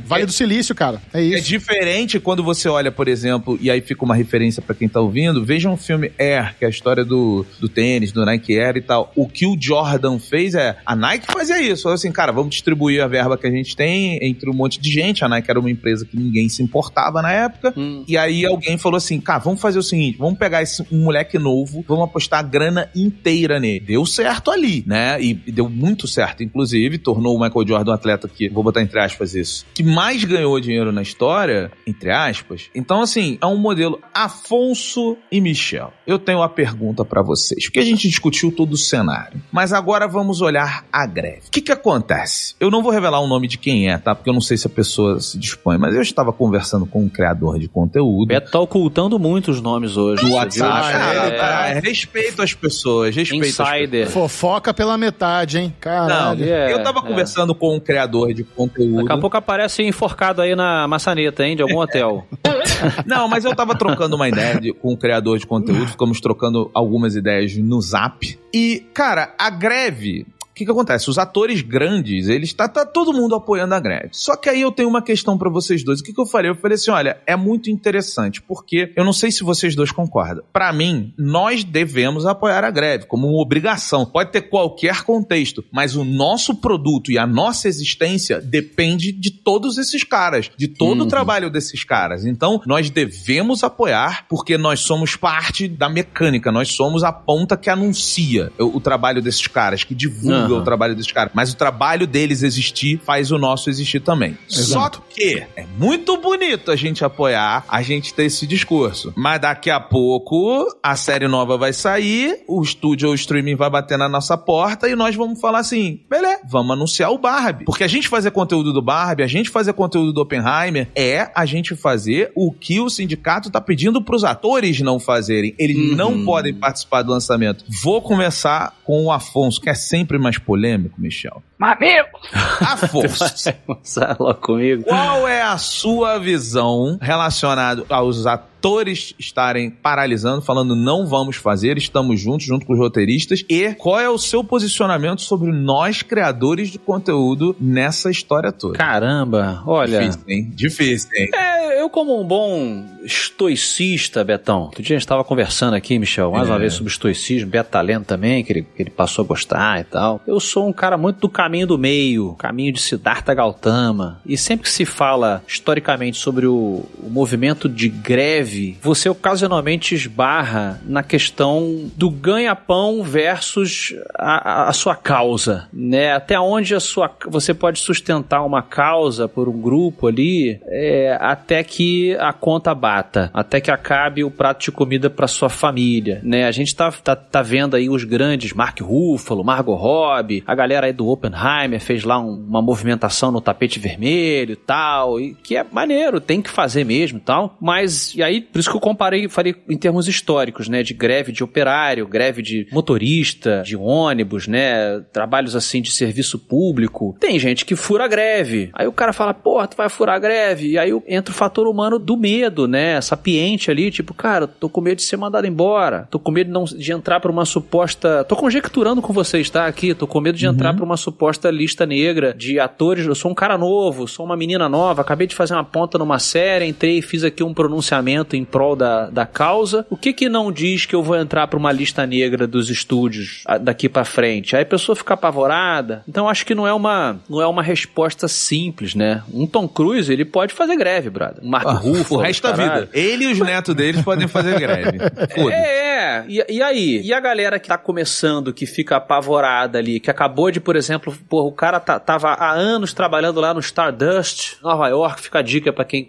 Vale do Silício, cara. É isso. É diferente quando você olha, por exemplo, e aí fica uma referência pra quem tá ouvindo, veja um filme Air, que é a história do tênis, do Nike Air e tal. O que o Jordan fez a Nike fazia isso. Falou assim, cara, vamos distribuir a verba que a gente tem entre um monte de gente. A Nike era uma empresa que ninguém se importava na época. E aí alguém falou assim, cara, vamos fazer o seguinte, vamos pegar um moleque novo, vamos apostar a grana inteira nele. Deu certo ali, né? E deu muito certo, inclusive, tornou o Michael Jordan um atleta que, vou botar entre aspas isso, que mais ganhou dinheiro na história, entre aspas. Então, assim, é um modelo Afonso e Michel. Eu tenho uma pergunta pra vocês, porque a gente discutiu todo o cenário, mas agora vamos olhar a greve. O que acontece? Eu não vou revelar o nome de quem é, tá? Porque eu não sei se a pessoa se dispõe, mas eu estava conversando com um criador de conteúdo. Beto tá ocultando muitos nomes hoje. Do WhatsApp. Respeito às pessoas, respeito às Insider. Fofoca pela metade, hein? Caralho. Não, eu tava conversando com um criador de conteúdo. Daqui a pouco aparece enforcado aí na maçaneta, hein? De algum hotel. Não, mas eu tava trocando uma ideia com um criador de conteúdo, ficamos trocando algumas ideias no Zap. E, cara, a greve... O que acontece? Os atores grandes, eles tá todo mundo apoiando a greve. Só que aí eu tenho uma questão pra vocês dois. O que eu falei? Eu falei assim, olha, é muito interessante, porque eu não sei se vocês dois concordam. Pra mim, nós devemos apoiar a greve como uma obrigação. Pode ter qualquer contexto, mas o nosso produto e a nossa existência depende de todos esses caras, de todo o trabalho desses caras. Então, nós devemos apoiar, porque nós somos parte da mecânica, nós somos a ponta que anuncia o trabalho desses caras, que divulga o trabalho desses caras. Mas o trabalho deles existir faz o nosso existir também. Exato. Só que é muito bonito a gente apoiar, a gente ter esse discurso. Mas daqui a pouco a série nova vai sair, o estúdio ou o streaming vai bater na nossa porta e nós vamos falar assim, beleza, vamos anunciar o Barbie. Porque a gente fazer conteúdo do Barbie, a gente fazer conteúdo do Oppenheimer, é a gente fazer o que o sindicato tá pedindo pros atores não fazerem. Eles não podem participar do lançamento. Vou começar com o Afonso, que é sempre mais polêmico, Michel. Mamilo! Afonso, comigo. Qual é a sua visão relacionada aos atores estarem paralisando, falando não vamos fazer, estamos juntos, junto com os roteiristas, e qual é o seu posicionamento sobre nós, criadores de conteúdo, nessa história toda? Caramba, olha... Difícil, hein? Eu como um bom estoicista, Betão. Outro dia a gente estava conversando aqui, Michel, mais uma vez sobre estoicismo, Beto Talento também, que ele passou a gostar e tal. Eu sou um cara muito do caminho do meio, caminho de Siddhartha Gautama. E sempre que se fala historicamente sobre o movimento de greve, você ocasionalmente esbarra na questão do ganha-pão versus a sua causa, né? Até onde você pode sustentar uma causa por um grupo ali, até que a conta bata, até que acabe o prato de comida para sua família, né? A gente tá vendo aí os grandes, Mark Ruffalo, Margot Robbie, a galera aí do Oppenheimer fez lá uma movimentação no tapete vermelho e tal, e que é maneiro, tem que fazer mesmo e tal, mas, e aí, por isso que eu falei em termos históricos, né? De greve de operário, greve de motorista, de ônibus, né? Trabalhos assim de serviço público. Tem gente que fura a greve. Aí o cara fala, porra, tu vai furar a greve? E aí entra o fator humano do medo, né? Sapiente ali, tipo, cara, tô com medo de ser mandado embora. Tô com medo de entrar pra uma suposta... Tô conjecturando com vocês, tá? Aqui, tô com medo de entrar pra uma suposta lista negra de atores. Eu sou um cara novo, sou uma menina nova, acabei de fazer uma ponta numa série, entrei e fiz aqui um pronunciamento em prol da causa. O que não diz que eu vou entrar pra uma lista negra dos estúdios daqui pra frente? Aí a pessoa fica apavorada. Então acho que não é uma resposta simples, né? Um Tom Cruise, ele pode fazer greve, brother. Um Mark Ruffalo. O resto da vida. Ele e os netos deles podem fazer greve. E aí? E a galera que tá começando, que fica apavorada ali, que acabou de, por exemplo, o cara tava há anos trabalhando lá no Stardust, Nova York. Fica a dica pra quem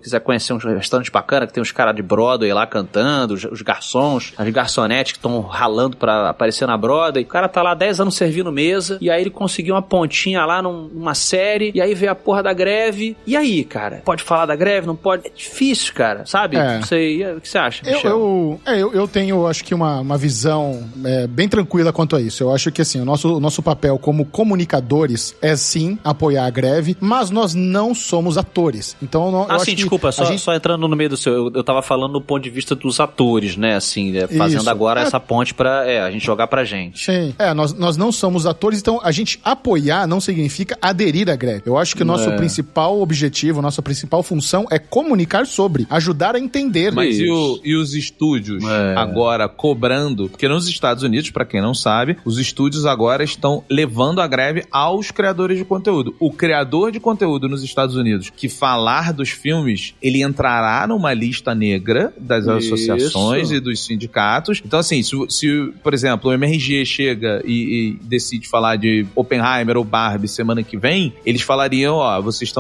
quiser conhecer um restaurante bacana, que tem uns caras de Broadway lá cantando, os garçons, as garçonetes que estão ralando pra aparecer na Broadway. O cara tá lá 10 anos servindo mesa, e aí ele conseguiu uma pontinha lá numa série, e aí veio a porra da greve. E aí, cara? Pode falar da greve? Não pode? É difícil, cara, sabe? O que você acha, Michel? Eu tenho, acho que uma visão bem tranquila quanto a isso. Eu acho que, assim, o nosso papel como comunicadores é, sim, apoiar a greve, mas nós não somos atores. Então, eu acho desculpa, só entrando no meio do seu... Eu tava falando do ponto de vista dos atores, né, assim, fazendo isso. Agora essa ponte pra a gente jogar pra gente. Sim. Nós não somos atores, então a gente apoiar não significa aderir à greve. Eu acho que o nosso principal objetivo, nossa principal função é comunicar sobre, ajudar a entender. Mas e os estúdios agora cobrando? Porque nos Estados Unidos, pra quem não sabe, os estúdios agora estão levando a greve aos criadores de conteúdo. O criador de conteúdo nos Estados Unidos que falar dos filmes, ele entrará numa lista negra das associações e dos sindicatos. Então, assim, se por exemplo, o MRG chega e decide falar de Oppenheimer ou Barbie semana que vem, eles falariam, vocês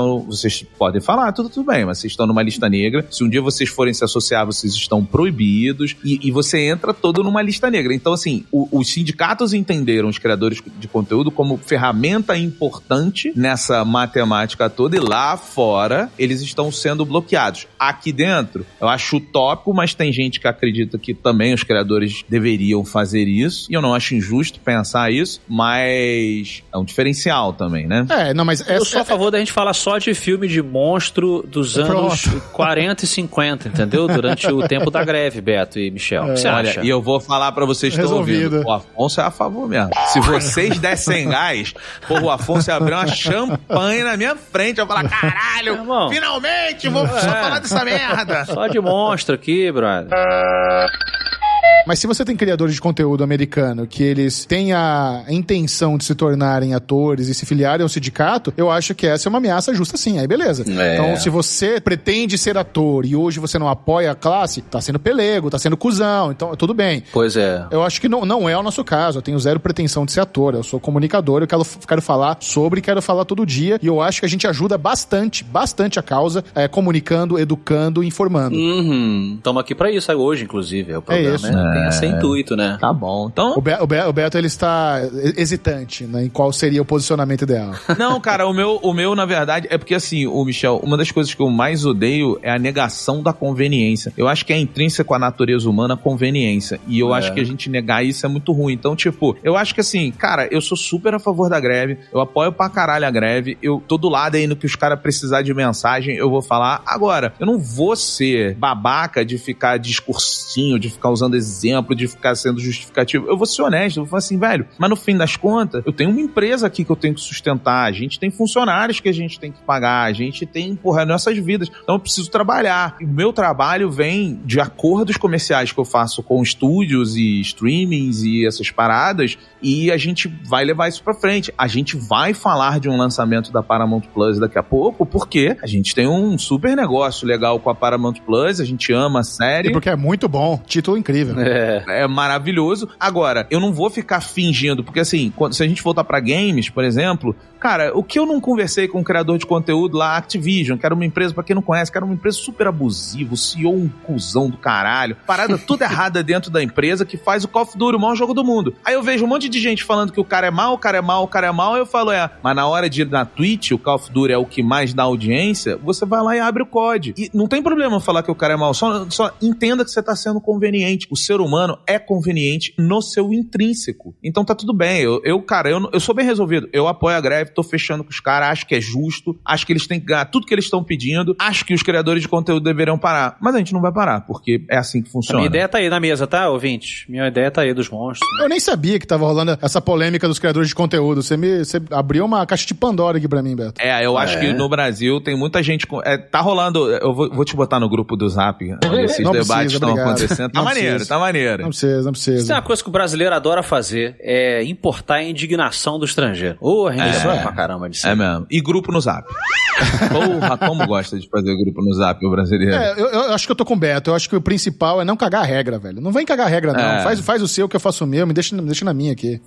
podem falar, tudo bem, mas vocês estão numa lista negra. Se um dia vocês forem se associar, vocês estão proibidos, e você entra todo numa lista negra. Então, assim, os sindicatos entenderam os criadores de conteúdo como ferramenta importante nessa matemática toda, e lá fora eles estão sendo bloqueados. Aqui dentro, eu acho utópico, mas tem gente que acredita que também os criadores deveriam fazer isso, e eu não acho injusto pensar isso, mas é um diferencial também, né? Eu sou a favor da gente falar só de filme de monstro dos anos 40 e 50, entendeu? Durante o tempo da greve, Beto e Michel. O que você acha? E eu vou falar pra vocês que estão ouvindo. O Afonso é a favor mesmo. Se vocês dessem gás, o Afonso ia abrir uma champanhe na minha frente. Eu ia falar, caralho, finalmente vou só falar dessa merda. Só de monstro aqui, brother. Mas se você tem criadores de conteúdo americano que eles têm a intenção de se tornarem atores e se filiarem ao sindicato, eu acho que essa é uma ameaça justa, sim. Aí beleza. Então, se você pretende ser ator e hoje você não apoia a classe, tá sendo pelego, tá sendo cuzão, então tudo bem. Pois é. Eu acho que não é o nosso caso. Eu tenho zero pretensão de ser ator. Eu sou comunicador, eu quero falar sobre, quero falar todo dia, e eu acho que a gente ajuda bastante a causa, comunicando, educando, informando. Estamos aqui pra isso hoje, inclusive. É o programa, isso. Né? Tem esse intuito, né? Tá bom. Então... O Beto, ele está hesitante, né, em qual seria o posicionamento ideal. Não, cara, o meu, na verdade, é porque, assim, Michel, uma das coisas que eu mais odeio é a negação da conveniência. Eu acho que é intrínseco à natureza humana a conveniência. E eu acho que a gente negar isso é muito ruim. Então, tipo, eu acho que, assim, cara, eu sou super a favor da greve, eu apoio pra caralho a greve, eu tô do lado aí no que os caras precisarem de mensagem, eu vou falar. Agora, eu não vou ser babaca de ficar discursinho, de ficar usando exemplo exemplo, de ficar sendo justificativo. Eu vou ser honesto, eu vou falar assim, velho, mas no fim das contas, eu tenho uma empresa aqui que eu tenho que sustentar, a gente tem funcionários que a gente tem que pagar, a gente tem, nossas vidas, então eu preciso trabalhar. E o meu trabalho vem de acordos comerciais que eu faço com estúdios e streamings e essas paradas, e a gente vai levar isso pra frente. A gente vai falar de um lançamento da Paramount Plus daqui a pouco, porque a gente tem um super negócio legal com a Paramount Plus, a gente ama a série. E porque é muito bom, título incrível. É maravilhoso. Agora, eu não vou ficar fingindo, porque assim, se a gente voltar pra games, por exemplo, cara, o que eu não conversei com o criador de conteúdo lá, Activision, que era uma empresa, pra quem não conhece, que era uma empresa super abusiva, o CEO um cuzão do caralho, parada tudo errada dentro da empresa, que faz o Call of Duty, o maior jogo do mundo. Aí eu vejo um monte de gente falando que o cara é mau, o cara é mau, o cara é mau, e eu falo, mas na hora de ir na Twitch, o Call of Duty é o que mais dá audiência, você vai lá e abre o COD. E não tem problema falar que o cara é mau, só entenda que você tá sendo conveniente. O ser humano é conveniente no seu intrínseco. Então tá tudo bem. Eu sou bem resolvido. Eu apoio a greve, tô fechando com os caras, acho que é justo, acho que eles têm que ganhar tudo que eles estão pedindo, acho que os criadores de conteúdo deveriam parar. Mas a gente não vai parar, porque é assim que funciona. A minha ideia tá aí na mesa, tá, ouvinte? Minha ideia tá aí dos monstros. Eu nem sabia que tava rolando essa polêmica dos criadores de conteúdo. Você abriu uma caixa de Pandora aqui pra mim, Beto. Eu acho que no Brasil tem muita gente... tá rolando... Eu vou te botar no grupo do Zap. Esses debates estão acontecendo. Tá maneiro. Não precisa. Isso é uma coisa que o brasileiro adora fazer, é importar a indignação do estrangeiro. A gente é pra caramba disso. É mesmo. E grupo no Zap. Porra, como gosta de fazer grupo no Zap, o brasileiro. Eu acho que eu tô com o Beto. Eu acho que o principal é não cagar a regra, velho. Não vem cagar a regra, não. Faz o seu, que eu faço o meu. Me deixa na minha aqui.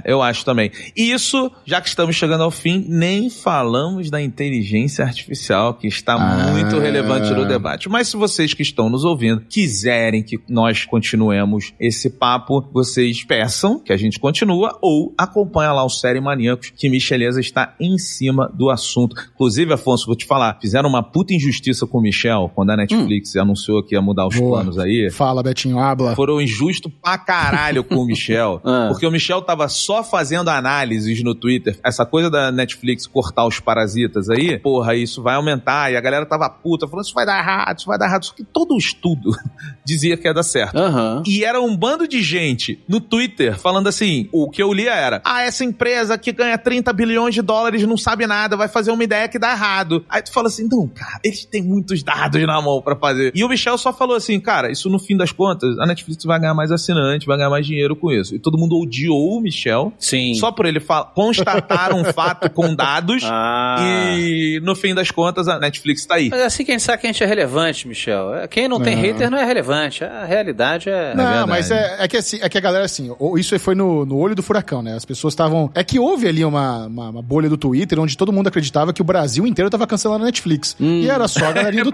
Eu acho também. E isso, já que estamos chegando ao fim, nem falamos da inteligência artificial, que está muito relevante no debate. Mas se vocês que estão nos ouvindo quiserem que nós continuemos esse papo, vocês peçam que a gente continua ou acompanha lá o Série Maníacos, que Micheleza está em cima do assunto. Inclusive, Afonso, vou te falar, fizeram uma puta injustiça com o Michel, quando a Netflix anunciou que ia mudar os planos aí. Fala, Betinho, habla. Foram injustos pra caralho com o Michel, porque o Michel tava só fazendo análises no Twitter. Essa coisa da Netflix cortar os parasitas aí, porra, isso vai aumentar, e a galera tava puta, falando, isso vai dar errado. Só que todo o estudo dizia que ia dar certo. E era um bando de gente no Twitter falando assim, o que eu lia era, essa empresa que ganha 30 bilhões de dólares não sabe nada, vai fazer uma ideia que dá errado. Aí tu fala assim, não, cara, eles têm muitos dados na mão pra fazer. E o Michel só falou assim, cara, isso no fim das contas, a Netflix vai ganhar mais assinante, vai ganhar mais dinheiro com isso. E todo mundo odiou o Michel. Sim. Só por ele constatar um fato com dados. E no fim das contas, a Netflix tá aí. Mas é assim que a gente sabe que a gente é relevante, Michel. Quem não tem hater não é relevante. A realidade é... Não, mas é que a galera, assim, isso foi no olho do furacão, né? As pessoas estavam... É que houve ali uma bolha do Twitter onde todo mundo acreditava que o Brasil inteiro tava cancelando a Netflix. E era só a galerinha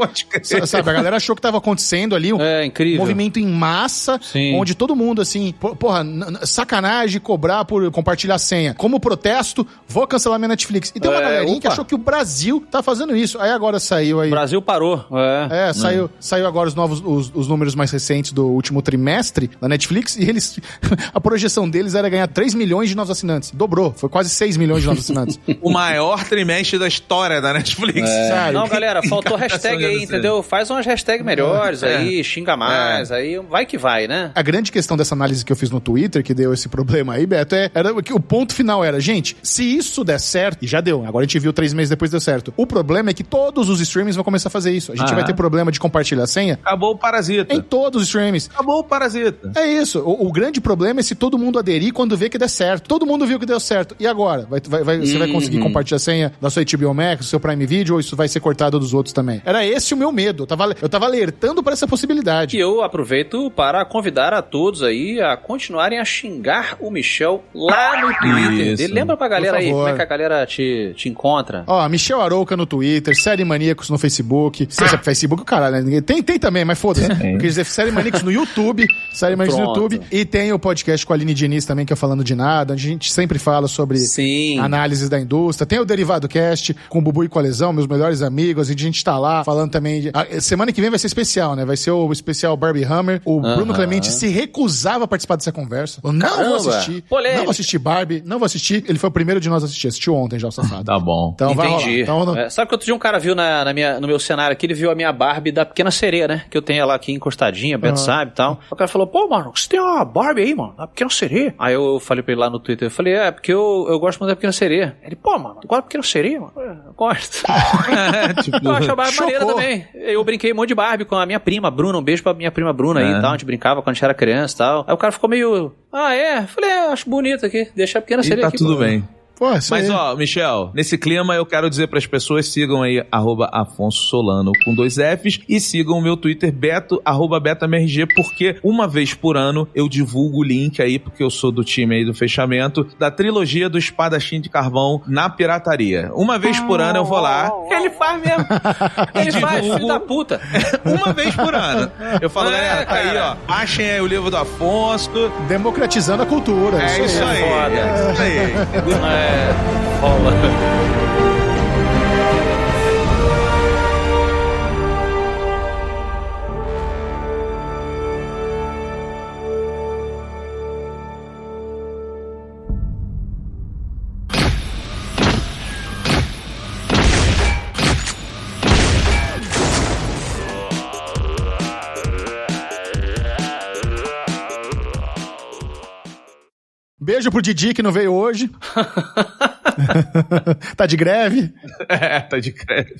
sabe, a galera achou que tava acontecendo ali incrível. Movimento em massa, onde todo mundo, assim, porra, sacanagem cobrar por compartilhar senha. Como protesto, vou cancelar minha Netflix. E tem uma galerinha que achou que o Brasil tá fazendo isso. Aí agora saiu aí... O Brasil parou. Saiu agora os números mais recentes do último trimestre da Netflix e eles... a projeção deles era ganhar 3 milhões de novos assinantes. Dobrou. Foi quase 6 milhões de novos assinantes. O maior trimestre da história da Netflix. Não, galera, faltou hashtag aí, entendeu? Faz umas hashtags melhores aí, xinga mais, aí vai que vai, né? A grande questão dessa análise que eu fiz no Twitter, que deu esse problema aí, Beto, era que o ponto final era, gente, se isso der certo, e já deu, agora a gente viu 3 meses depois deu certo, o problema é que todos os streamings vão começar a fazer isso. A gente vai ter problema de compartilhar a senha. Acabou o parasita. Em todos os streamings. Acabou o parasita. É isso. O grande problema é se todo mundo aderir quando vê que der certo. Todo mundo viu que deu certo. E agora? Você vai conseguir compartilhar a senha da sua HBO Max, do seu Prime Video, ou isso vai ser cortado dos outros também? Era esse o meu medo. Eu tava alertando para essa possibilidade. E eu aproveito para convidar a todos aí a continuarem a xingar o Michel lá no Twitter dele. Lembra pra galera aí como é que a galera te encontra? Michel Arouca no Twitter, Série Maníacos no Facebook. Facebook, caralho, né? Tem também, mas foda-se. Eu queria dizer Série Maníacos no YouTube. Série Maníacos no YouTube. E tem o podcast com a Aline Diniz também, que é Falando de Nada, onde a gente sempre fala sobre análises da indústria. Tem o Derivado Cast com o Bubu e com a Lesão, meus melhores amigos. A gente tá lá falando também... Semana que vem vai ser especial, né? Vai ser o especial Barbie Hammer. O Bruno Clemente se recusava a participar dessa conversa. Eu não vou assistir. Polêmica. Não vou assistir Barbie. Não vou assistir. Ele foi o primeiro de nós a assistir. Assistiu ontem já, o safado. Tá bom. Então vai rolar. Então, sabe que outro dia um cara viu no meu cenário aqui, ele viu a minha Barbie da Pequena Sereia, né? Que eu tenho ela aqui encostadinha, Beto sabe. e tal. O cara falou, pô, mano, você tem uma Barbie aí, mano, a Pequena Sereia. Aí eu falei pra ele lá no Twitter, eu falei, porque eu gosto muito da Pequena Sereia. Ele, pô, mano, tu gosta da Pequena Sereia, mano? Eu gosto. Tipo, eu acho a Barbie maneira também. Eu brinquei um monte de Barbie com a minha prima, Bruna, um beijo pra minha prima Bruna aí e tal, a gente brincava quando a gente era criança e tal. Aí o cara ficou meio, eu falei, acho bonito aqui, deixa a Pequena Sereia tá aqui. Tudo bem. Pô, mas, Michel, nesse clima eu quero dizer pras pessoas, sigam aí, @Afonso Solano com 2 Fs, e sigam o meu Twitter, @BetoMRG, porque uma vez por ano eu divulgo o link aí, porque eu sou do time aí do fechamento, da trilogia do Espadachim de Carvão na pirataria. Uma vez por ano eu vou lá. Ele faz mesmo. Ele faz, filho da puta. Uma vez por ano. Eu falo, galera, tá aí, ó, baixem aí o livro do Afonso. Democratizando a cultura. É isso aí. É isso aí. Rola. Beijo pro Didi que não veio hoje. Tá de greve? Tá de greve.